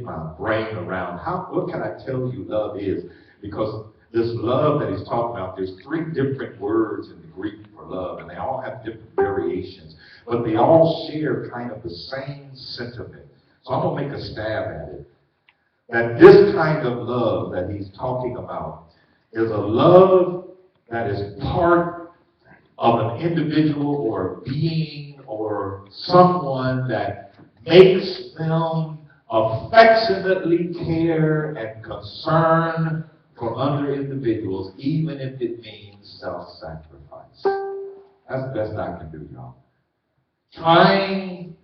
my brain around what can I tell you love is, because this love that he's talking about, there's 3 different words in the Greek for love, and they all have different variations, but they all share kind of the same sentiment. So I'm going to make a stab at it. That this kind of love that he's talking about is a love that is part of an individual or a being or someone that makes them affectionately care and concern for other individuals, even if it means self-sacrifice. That's the best I can do, y'all. Trying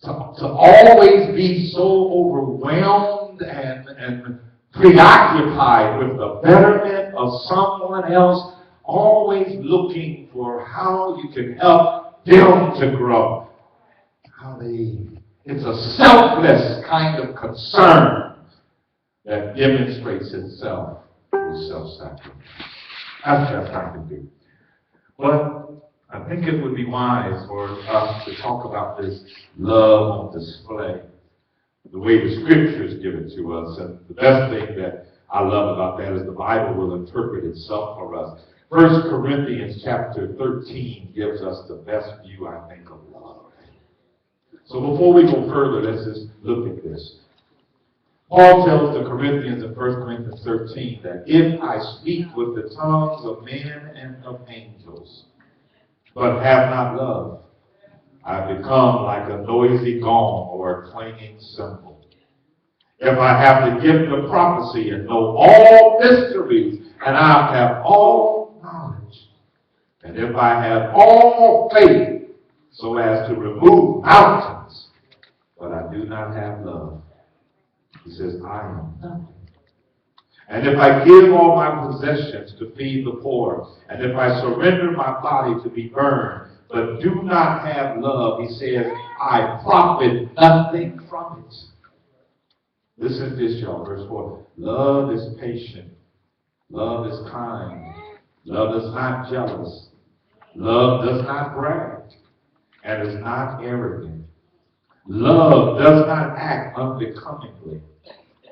to always be so overwhelmed and preoccupied with the betterment of someone else, always looking for how you can help them to grow. It's a selfless kind of concern that demonstrates itself through self-sacrifice. That's the best I can do. But I think it would be wise for us to talk about this love on display, the way the Scriptures give it to us. And the best thing that I love about that is the Bible will interpret itself for us. 1 Corinthians chapter 13 gives us the best view, I think, of love. So before we go further, let's just look at this. Paul tells the Corinthians in 1 Corinthians 13 that if I speak with the tongues of men and of angels, but have not love, I become like a noisy gong or a clanging cymbal. If I have the gift of prophecy and know all mysteries, and I have all knowledge, and if I have all faith so as to remove mountains, but I do not have love, he says, I am nothing. And if I give all my possessions to feed the poor, and if I surrender my body to be burned, but do not have love, he says, I profit nothing from it. Listen to this, y'all, verse 4. Love is patient. Love is kind. Love is not jealous. Love does not brag and is not arrogant. Love does not act unbecomingly.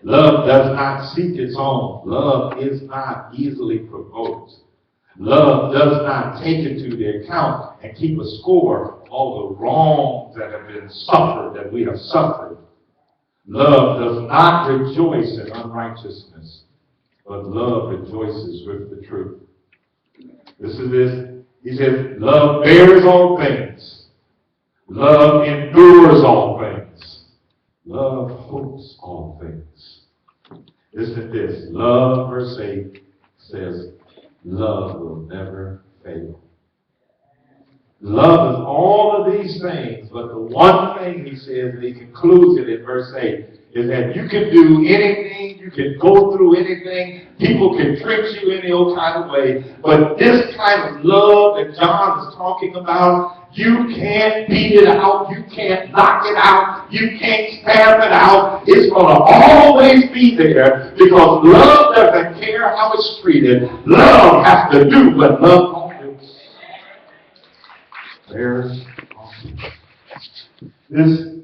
Love does not seek its own. Love is not easily provoked. Love does not take into the account and keep a score of all the wrongs that have been suffered, that we have suffered. Love does not rejoice in unrighteousness, but love rejoices with the truth. Listen to this. He says, love bears all things. Love endures all things. Love hopes all things. Listen to this. Love, verse 8, says, love will never fail. Love is all of these things, but the one thing he says, and he concludes it in verse 8, is that you can do anything, you can go through anything, people can treat you any old kind of way, but this kind of love that John is talking about, you can't beat it out, you can't knock it out, you can't stamp it out. It's going to always be there because love doesn't care how it's treated. Love has to do what love won't do. There's this